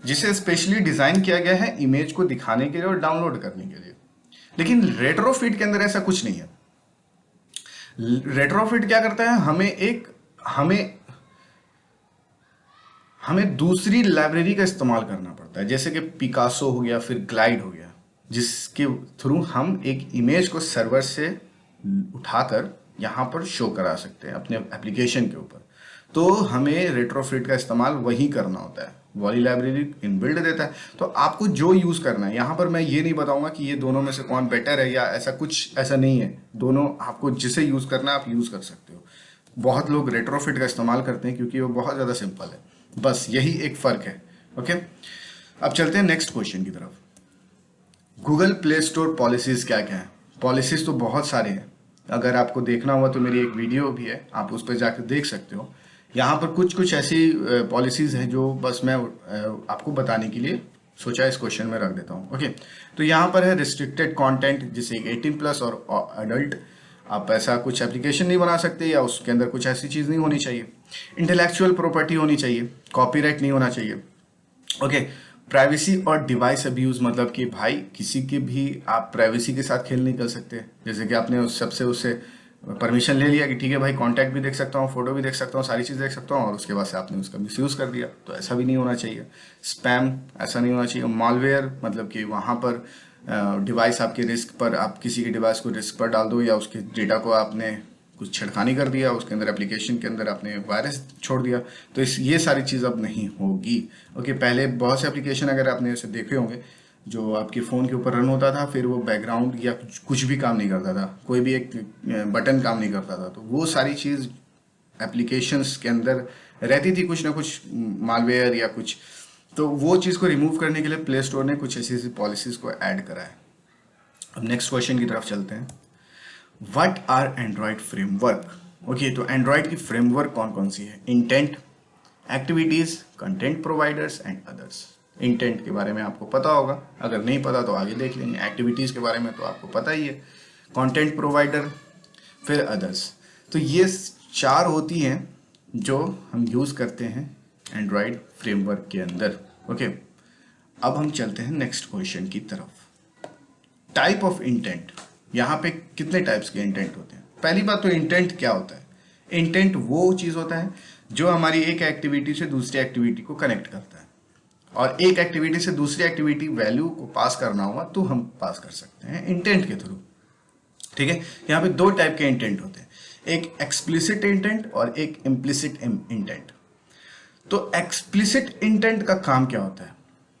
जिसे स्पेशली डिजाइन किया गया है इमेज को दिखाने के लिए और डाउनलोड करने के लिए। लेकिन रेट्रोफिट के अंदर ऐसा कुछ नहीं है। रेट्रोफिट क्या करता है, हमें दूसरी लाइब्रेरी का इस्तेमाल करना पड़ता है, जैसे कि पिकासो हो गया, फिर ग्लाइड हो गया, जिसके थ्रू हम एक इमेज को सर्वर से उठाकर यहाँ पर शो करा सकते हैं अपने एप्लीकेशन के ऊपर। तो हमें रेट्रोफिट का इस्तेमाल वही करना होता है, वॉली लाइब्रेरी इनबिल्ड देता है। तो आपको जो यूज करना है, यहाँ पर मैं ये नहीं बताऊंगा कि ये दोनों में से कौन बेटर है या ऐसा कुछ, ऐसा नहीं है। दोनों आपको जिसे यूज करना है आप यूज कर सकते हो। बहुत लोग रेट्रोफिट का इस्तेमाल करते हैं क्योंकि वो बहुत ज्यादा सिंपल है, बस यही एक फर्क है। ओके, अब चलते हैं नेक्स्ट क्वेश्चन की तरफ। गूगल प्ले स्टोर पॉलिसीज क्या क्या है? पॉलिसीज तो बहुत सारे हैं, अगर आपको देखना हुआ तो मेरी एक वीडियो भी है, आप उस पर जाकर देख सकते हो। यहाँ पर कुछ कुछ ऐसी पॉलिसीज हैं जो बस मैं आपको बताने के लिए सोचा इस क्वेश्चन में रख देता हूँ। ओके, तो यहाँ पर है रिस्ट्रिक्टेड कंटेंट, जिसे 18+ और अडल्ट, आप ऐसा कुछ एप्लीकेशन नहीं बना सकते या उसके अंदर कुछ ऐसी चीज़ नहीं होनी चाहिए। इंटेलेक्चुअल प्रॉपर्टी होनी चाहिए, कॉपीराइट नहीं होना चाहिए। ओके, प्राइवेसी और डिवाइस अब्यूज, मतलब कि भाई किसी की भी आप प्राइवेसी के साथ खेल नहीं कर सकते। जैसे कि आपने उस सबसे उससे परमिशन ले लिया कि ठीक है भाई कॉन्टैक्ट भी देख सकता हूँ, फोटो भी देख सकता हूँ, सारी चीज़ देख सकता हूँ, और उसके बाद से आपने उसका मिसयूज कर दिया, तो ऐसा भी नहीं होना चाहिए। स्पैम, ऐसा नहीं होना चाहिए। मालवेयर, मतलब कि वहाँ पर डिवाइस आपके रिस्क पर, आप किसी के डिवाइस को रिस्क पर डाल दो या उसके डेटा को आपने कुछ छेड़खानी कर दिया, उसके अंदर एप्लीकेशन के अंदर आपने वायरस छोड़ दिया, तो ये सारी चीज़ अब नहीं होगी। ओके, पहले बहुत से एप्लीकेशन अगर आपने ऐसे देखे होंगे जो आपके फ़ोन के ऊपर रन होता था, फिर वो बैकग्राउंड या कुछ भी काम नहीं करता था, कोई भी एक बटन काम नहीं करता था, तो वो सारी चीज़ एप्लीकेशंस के अंदर रहती थी, कुछ ना कुछ मालवेयर या कुछ। तो वो चीज़ को रिमूव करने के लिए प्ले स्टोर ने कुछ ऐसी ऐसी पॉलिसीज़ को ऐड करा है। अब नेक्स्ट क्वेश्चन की तरफ चलते हैं। What are Android framework? Okay, तो एंड्रॉयड की फ्रेमवर्क कौन कौन सी है? Intent, activities, content providers and others. Intent के बारे में आपको पता होगा, अगर नहीं पता तो आगे देख लेंगे। एक्टिविटीज़ के बारे में तो आपको पता ही है। कंटेंट प्रोवाइडर, फिर अदर्स। तो ये 4 होती हैं जो हम यूज़ करते हैं एंड्रॉयड फ्रेमवर्क के अंदर। ओके, अब हम चलते हैं नेक्स्ट क्वेश्चन की तरफ। टाइप ऑफ इंटेंट, यहाँ पे कितने टाइप्स के इंटेंट होते हैं? पहली बात तो इंटेंट क्या होता है? इंटेंट वो चीज़ होता है जो हमारी एक एक्टिविटी से दूसरी एक्टिविटी को कनेक्ट करता है, और एक एक्टिविटी से दूसरी एक्टिविटी वैल्यू को पास करना हुआ तो हम पास कर सकते हैं इंटेंट के थ्रू। ठीक है, यहाँ पे 2 टाइप के इंटेंट होते हैं, एक एक्सप्लिसिट इंटेंट और एक इम्प्लिसिट इंटेंट। तो एक्सप्लिसिट इंटेंट का काम क्या होता है?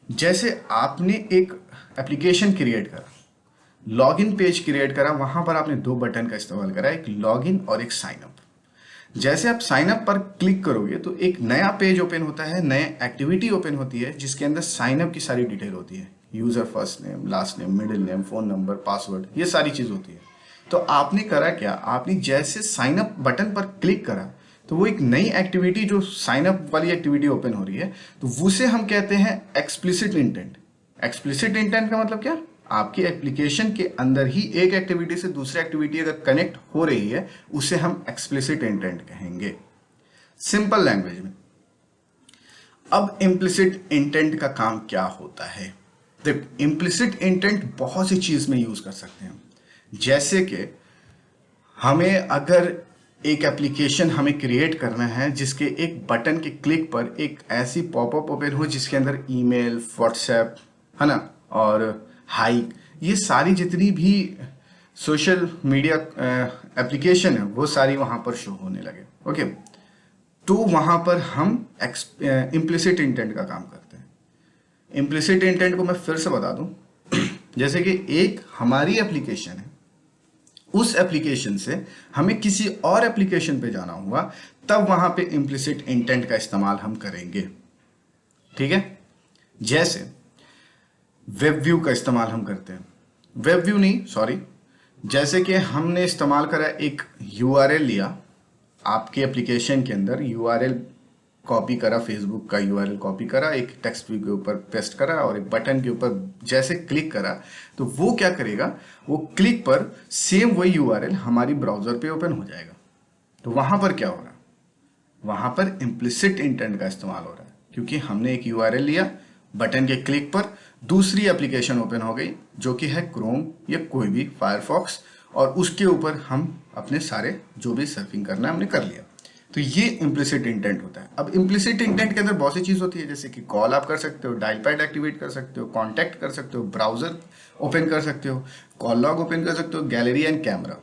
जैसे आपने एक एप्लीकेशन क्रिएट करा, लॉगिन पेज क्रिएट करा, वहां पर आपने 2 बटन का इस्तेमाल करा, एक लॉगिन और एक साइन अप। जैसे आप साइन अप पर क्लिक करोगे तो एक नया पेज ओपन होता है, नया एक्टिविटी ओपन होती है, जिसके अंदर साइन अप की सारी डिटेल होती है, user first name, last name, middle name, phone number, password, ये सारी चीज होती है। तो आपने करा क्या, आपने जैसे साइन अप बटन पर क्लिक करा तो वो एक नई एक्टिविटी जो साइन अप वाली एक्टिविटी ओपन हो रही है, तो उसे हम कहते हैं एक्सप्लिसिट इंटेंट। एक्सप्लिसिट इंटेंट का मतलब क्या? आपकी एप्लीकेशन के अंदर ही एक एक्टिविटी से दूसरी एक्टिविटी अगर कनेक्ट हो रही है, उसे हम एक्सप्लिसिट इंटेंट कहेंगे, सिंपल लैंग्वेज में। अब इम्प्लिसिट इंटेंट का काम क्या होता है? देखो, इम्प्लिसिट इंटेंट बहुत सी चीज में यूज कर सकते हैं। जैसे कि हमें अगर एक एप्लीकेशन हमें क्रिएट करना है जिसके एक बटन के क्लिक पर एक ऐसी पॉपअप ओपन हो जिसके अंदर ईमेल, व्हाट्सएप, है ना, और हाइक, ये सारी जितनी भी सोशल मीडिया एप्लीकेशन है वो सारी वहां पर शो होने लगे। ओके, तो वहां पर हम इम्प्लिसिट इंटेंट का काम करते हैं। इम्प्लिसिट इंटेंट को मैं फिर से बता दूं, जैसे कि एक हमारी एप्लीकेशन है, उस एप्लीकेशन से हमें किसी और एप्लीकेशन पे जाना हुआ, तब वहां पे इम्प्लिसिट इंटेंट का इस्तेमाल हम करेंगे। ठीक है, जैसे वेब व्यू का इस्तेमाल हम करते हैं, वेब व्यू नहीं सॉरी, जैसे कि हमने इस्तेमाल करा एक यूआरएल लिया, आपके एप्लीकेशन के अंदर यूआरएल कॉपी करा, फेसबुक का यूआरएल कॉपी करा, एक टेक्स्ट व्यू के ऊपर पेस्ट करा और एक बटन के ऊपर जैसे क्लिक करा, तो वो क्या करेगा, वो क्लिक पर सेम वही यूआरएल हमारी ब्राउजर पे ओपन हो जाएगा। तो वहां पर क्या हो रहा है, वहां पर इम्प्लिसिट इंटेंट का इस्तेमाल हो रहा है, क्योंकि हमने एक यूआरएल लिया, बटन के क्लिक पर दूसरी एप्लीकेशन ओपन हो गई जो कि है क्रोम या कोई भी फायरफॉक्स, और उसके ऊपर हम अपने सारे जो भी सर्फिंग करना है हमने कर लिया। तो ये इम्प्लिसिट इंटेंट होता है। अब इम्प्लिसिट इंटेंट के अंदर बहुत सी चीज होती है, जैसे कि कॉल आप कर सकते हो, डायल पैड एक्टिवेट कर सकते हो, कॉन्टैक्ट कर सकते हो, ब्राउजर ओपन कर सकते हो, कॉल लॉग ओपन कर सकते हो, गैलरी एंड कैमरा,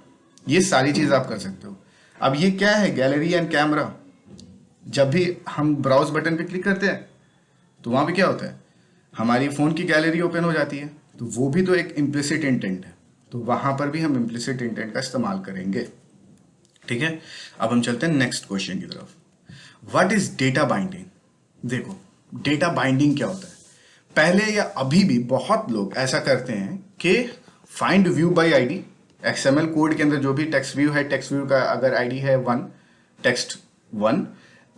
ये सारी चीज आप कर सकते हो। अब ये क्या है गैलरी एंड कैमरा, जब भी हम ब्राउज बटन पे क्लिक करते हैं तो वहां पे क्या होता है, हमारी फोन की गैलरी ओपन हो जाती है, तो वो भी तो एक इम्प्लिसिट इंटेंट है, तो वहां पर भी हम इम्प्लिसिट इंटेंट का इस्तेमाल करेंगे। ठीक है, अब हम चलते हैं नेक्स्ट क्वेश्चन की तरफ। What is data binding? देखो, डेटा बाइंडिंग क्या होता है, पहले या अभी भी बहुत लोग ऐसा करते हैं कि find view bye ID, XML code के अंदर जो भी टेक्स्ट व्यू है, टेक्स्ट व्यू का अगर आईडी है 1, टेक्स्ट 1,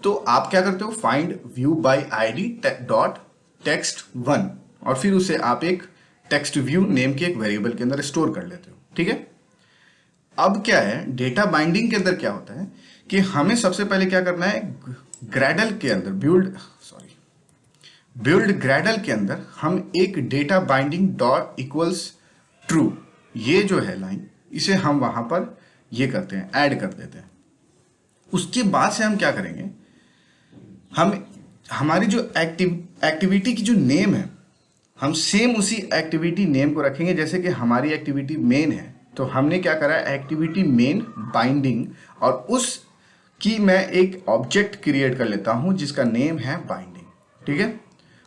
तो आप क्या करते हो, find view bye ID dot text 1, और फिर उसे आप एक टेक्स्ट व्यू नेम के एक वेरिएबल के अंदर स्टोर कर लेते हो। ठीक है, अब क्या है, डेटा बाइंडिंग के अंदर क्या होता है कि हमें सबसे पहले क्या करना है, ग्रेडल के अंदर बिल्ड ग्रेडल के अंदर हम एक data binding dot equals true, ये जो है लाइन, इसे हम वहां पर ये करते हैं, ऐड कर देते हैं। उसके बाद से हम क्या करेंगे, हम हमारी जो एक्टिविटी की जो नेम है, हम सेम उसी एक्टिविटी नेम को रखेंगे। जैसे कि हमारी एक्टिविटी मेन है, तो हमने क्या करा, एक्टिविटी मेन बाइंडिंग, और उस की मैं एक ऑब्जेक्ट क्रिएट कर लेता हूं जिसका नेम है बाइंडिंग। ठीक है,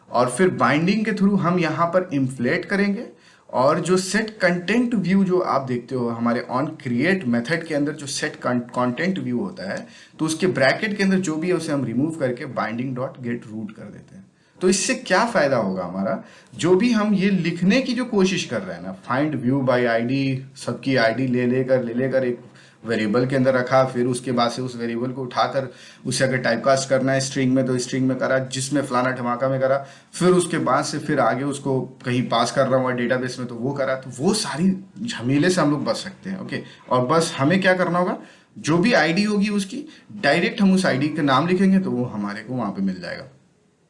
और फिर बाइंडिंग के थ्रू हम यहां पर इंफ्लेट करेंगे, और जो सेट कंटेंट व्यू जो आप देखते हो हमारे ऑन क्रिएट मेथड के अंदर, जो सेट कंटेंट व्यू होता है, तो उसके ब्रैकेट के अंदर जो भी है उसे हम रिमूव करके बाइंडिंग डॉट गेट रूट कर देते हैं। तो इससे क्या फायदा होगा हमारा, जो भी हम ये लिखने की जो कोशिश कर रहे हैं ना, फाइंड व्यू बाय आईडी, सबकी आईडी ले लेकर एक वेरिएबल के अंदर रखा, फिर उसके बाद से उस वेरिएबल को उठाकर उसे अगर टाइपकास्ट करना है स्ट्रिंग में तो स्ट्रिंग में करा, जिसमें फलाना धमाका में करा, फिर उसके बाद से फिर आगे उसको कहीं पास कर रहा हुआ डेटाबेस में तो वो करा, तो वो सारी झमेले से हम लोग बच सकते हैं। ओके, और बस हमें क्या करना होगा, जो भी आईडी होगी उसकी डायरेक्ट हम उस आईडी का नाम लिखेंगे तो वो हमारे को वहां पे मिल जाएगा।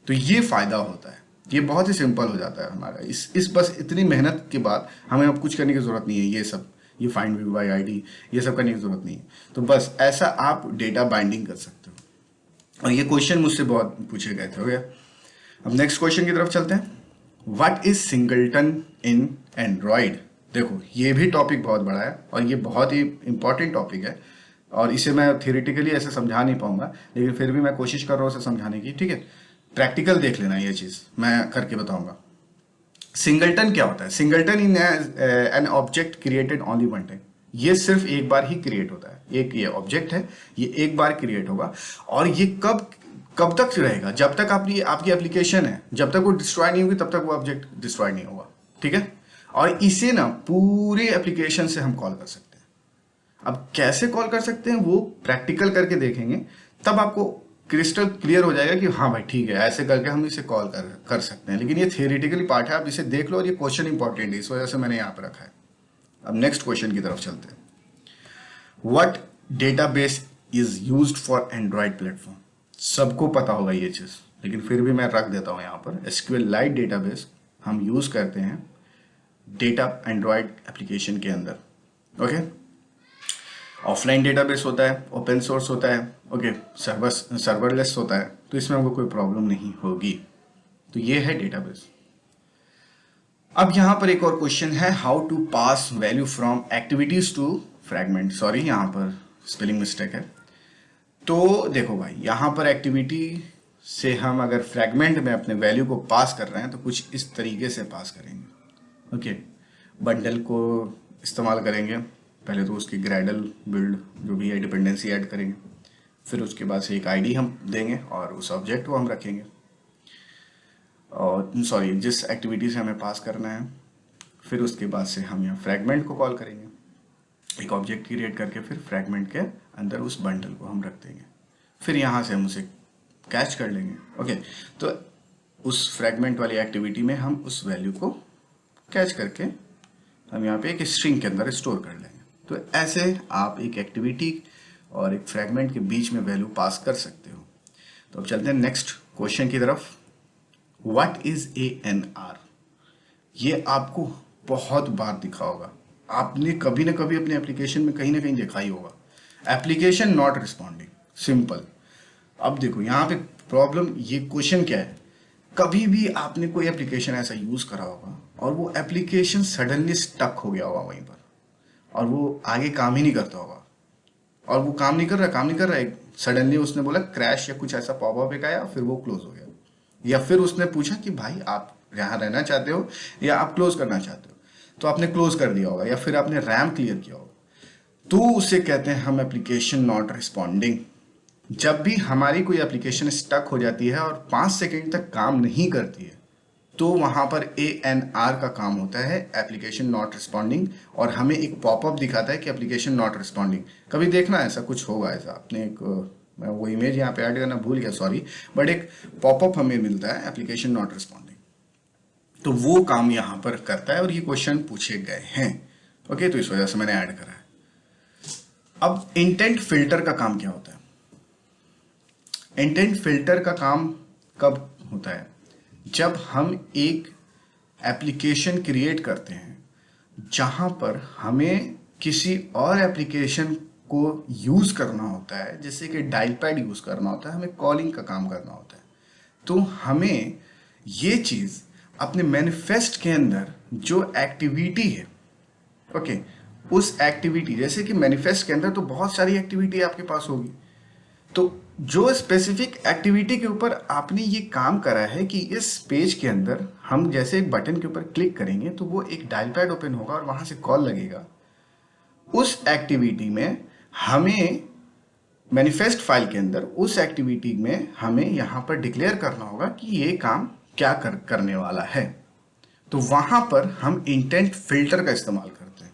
तो ये फायदा होता है, ये बहुत ही सिंपल हो जाता है हमारा। इस बस इतनी मेहनत के बाद हमें अब कुछ करने की जरूरत नहीं है, ये फाइंड व्यू बाय आईडी ये सब करने की जरूरत नहीं है। तो बस ऐसा आप डेटा बाइंडिंग कर सकते हो। और ये क्वेश्चन मुझसे बहुत पूछे गए थे। हो गया, अब नेक्स्ट क्वेश्चन की तरफ चलते हैं। What is singleton in Android? देखो, ये भी टॉपिक बहुत बड़ा है और ये बहुत ही इंपॉर्टेंट टॉपिक है, और इसे मैं थियोरेटिकली ऐसे समझा नहीं पाऊंगा, लेकिन फिर भी मैं कोशिश कर रहा हूँ इसे समझाने की। ठीक है, प्रैक्टिकल देख लेना, ये चीज मैं करके बताऊंगा। सिंगलटन क्या होता है? Singleton in an object created only one time, ये सिर्फ एक बार ही क्रिएट होता है। एक ये ऑब्जेक्ट है, ये एक बार क्रिएट होगा, और ये कब तक रहेगा, जब तक आपकी एप्लीकेशन है, जब तक वो डिस्ट्रॉय नहीं होगी तब तक वो ऑब्जेक्ट डिस्ट्रॉय नहीं होगा। ठीक है, और इसे ना पूरे एप्लीकेशन से हम कॉल कर सकते हैं। अब कैसे कॉल कर सकते हैं वो प्रैक्टिकल करके देखेंगे, तब आपको क्रिस्टल क्लियर हो जाएगा कि हाँ भाई ठीक है, ऐसे करके हम इसे कॉल कर सकते हैं। लेकिन ये थियोरेटिकली पार्ट है, आप इसे देख लो, और ये क्वेश्चन इंपॉर्टेंट है, इस वजह से मैंने यहाँ पर रखा है। अब नेक्स्ट क्वेश्चन की तरफ चलते हैं। What database is used for Android platform? सबको पता होगा ये चीज, लेकिन फिर भी मैं रख देता हूं यहाँ पर। SQLite डेटाबेस हम यूज करते हैं डेटा एंड्रॉइड एप्लीकेशन के अंदर। ओके, ऑफलाइन डेटाबेस होता है, ओपन सोर्स होता है, ओके, सर्वरलेस होता है, तो इसमें हमको कोई प्रॉब्लम नहीं होगी। तो ये है डेटाबेस। अब यहाँ पर एक और क्वेश्चन है, how to pass value from activities to fragment. Sorry, यहाँ पर स्पेलिंग मिस्टेक है। तो देखो भाई, यहाँ पर एक्टिविटी से हम अगर फ्रैगमेंट में अपने वैल्यू को पास कर रहे हैं तो कुछ इस तरीके से पास करेंगे। ओके, बंडल को इस्तेमाल करेंगे। पहले तो उसकी ग्रेडल बिल्ड जो भी है डिपेंडेंसी ऐड करेंगे, फिर उसके बाद से एक आईडी हम देंगे और उस ऑब्जेक्ट को हम रखेंगे, और सॉरी जिस एक्टिविटी से हमें पास करना है। फिर उसके बाद से हम यहाँ फ्रैगमेंट को कॉल करेंगे, एक ऑब्जेक्ट क्रिएट करके फिर फ्रैगमेंट के अंदर उस बंडल को हम रख देंगे। फिर यहाँ से हम उसे कैच कर लेंगे। ओके, तो उस फ्रैगमेंट वाली एक्टिविटी में हम उस वैल्यू को कैच करके हम यहाँ पे एक स्ट्रिंग के अंदर स्टोर कर लेंगे। तो ऐसे आप एक एक्टिविटी और एक फ्रैगमेंट के बीच में वैल्यू पास कर सकते हो। तो अब चलते हैं नेक्स्ट क्वेश्चन की तरफ। What is ANR? ये आपको बहुत बार दिखा होगा, आपने कभी ना कभी अपने एप्लीकेशन में कहीं ना कहीं देखा ही होगा। Application not responding, simple. अब देखो यहाँ पे प्रॉब्लम, ये क्वेश्चन क्या है, कभी भी आपने कोई एप्लीकेशन ऐसा यूज करा होगा और वो एप्लीकेशन सडनली स्टक हो गया होगा वहीं पर, और वो आगे काम ही नहीं करता होगा, और वो काम नहीं कर रहा है, सडनली उसने बोला क्रैश या कुछ ऐसा पॉपअप एक आया, फिर वो क्लोज हो गया। या फिर उसने पूछा कि भाई आप यहाँ रहना चाहते हो या आप क्लोज करना चाहते हो, तो आपने क्लोज कर दिया होगा या फिर आपने रैम क्लियर किया होगा। तो उसे कहते हैं हम एप्लीकेशन नॉट रिस्पॉन्डिंग। जब भी हमारी कोई एप्लीकेशन स्टक हो जाती है और 5 सेकंड तक काम नहीं करती है, तो वहां पर ANR का काम होता है, एप्लीकेशन नॉट रिस्पॉन्डिंग, और हमें एक पॉपअप दिखाता है कि एप्लीकेशन नॉट रिस्पॉन्डिंग। कभी देखना ऐसा कुछ होगा, ऐसा आपने एक, मैं वो इमेज यहाँ पे ऐड करना भूल गया, सॉरी, बट एक पॉपअप हमें मिलता है एप्लीकेशन नॉट रिस्पॉन्डिंग। तो वो काम यहाँ पर करता है और ये क्वेश्चन पूछे गए हैं। ओके, तो इस वजह से मैंने ऐड करा है। अब इंटेंट फिल्टर का काम क्या होता है? इंटेंट फिल्टर का काम कब होता है? जब हम एक एप्लीकेशन क्रिएट करते हैं जहां पर हमें किसी और एप्लीकेशन को यूज करना होता है, जैसे कि डायल पैड यूज करना होता है, हमें कॉलिंग का काम करना होता है, तो हमें ये चीज अपने मैनिफेस्ट के अंदर जो एक्टिविटी है, ओके, उस एक्टिविटी, जैसे कि मैनिफेस्ट के अंदर तो बहुत सारी एक्टिविटी आपके पास होगी, तो जो स्पेसिफिक एक्टिविटी के ऊपर आपने ये काम करा है कि इस पेज के अंदर हम जैसे एक बटन के ऊपर क्लिक करेंगे तो वो एक डायल पैड ओपन होगा और वहां से कॉल लगेगा। उस एक्टिविटी में हमें मैनिफेस्ट फाइल के अंदर उस एक्टिविटी में हमें यहां पर डिक्लेयर करना होगा कि ये काम क्या करने वाला है। तो वहां पर हम इंटेंट फिल्टर का इस्तेमाल करते हैं,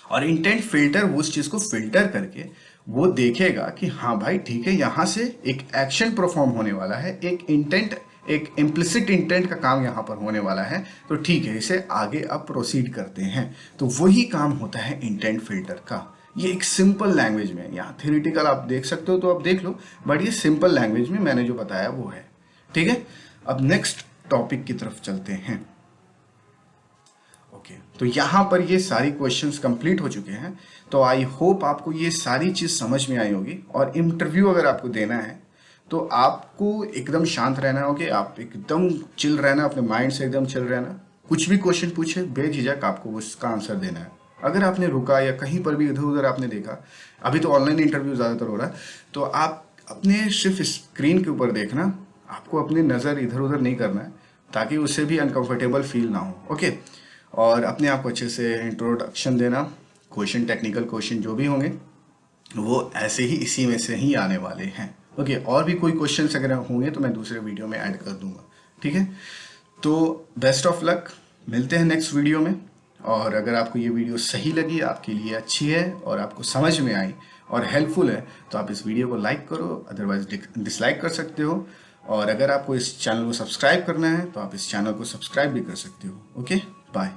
और इंटेंट फिल्टर उस चीज को फिल्टर करके वो देखेगा कि हाँ भाई ठीक है, यहां से एक एक्शन परफॉर्म होने वाला है, एक इंटेंट, एक इम्प्लिसिट इंटेंट का काम यहां पर होने वाला है, तो ठीक है, इसे आगे अब प्रोसीड करते हैं। तो वही काम होता है इंटेंट फिल्टर का। ये एक सिंपल लैंग्वेज में, यहाँ थ्योरेटिकल आप देख सकते हो तो आप देख लो, बट ये सिंपल लैंग्वेज में मैंने जो बताया वो है। ठीक है, अब नेक्स्ट टॉपिक की तरफ चलते हैं। ओके, तो यहाँ पर ये सारी क्वेश्चंस कंप्लीट हो चुके हैं। तो आई होप आपको ये सारी चीज समझ में आई होगी। और इंटरव्यू अगर आपको देना है तो आपको एकदम शांत रहना होगा, आप एकदम चिल रहना, अपने माइंड से एकदम चिल रहना। कुछ भी क्वेश्चन पूछे बेझिझक आपको उसका आंसर देना है। अगर आपने रुका या कहीं पर भी इधर उधर आपने देखा, अभी तो ऑनलाइन इंटरव्यू ज़्यादातर हो रहा है, तो आप अपने सिर्फ स्क्रीन के ऊपर देखना, आपको अपनी नज़र इधर उधर नहीं करना है, ताकि उससे भी अनकंफर्टेबल फील ना हो। ओके, और अपने आप को अच्छे से इंट्रोडक्शन देना। क्वेश्चन, टेक्निकल क्वेश्चन जो भी होंगे वो ऐसे ही इसी में से ही आने वाले हैं। ओके, और भी कोई क्वेश्चंस अगर होंगे तो मैं दूसरे वीडियो में ऐड कर दूंगा। ठीक है, तो बेस्ट ऑफ लक, मिलते हैं नेक्स्ट वीडियो में। और अगर आपको ये वीडियो सही लगी, आपके लिए अच्छी है और आपको समझ में आई और हेल्पफुल है, तो आप इस वीडियो को लाइक करो, अदरवाइज डिसलाइक कर सकते हो। और अगर आपको इस चैनल को सब्सक्राइब करना है तो आप इस चैनल को सब्सक्राइब भी कर सकते हो। Okay, bye.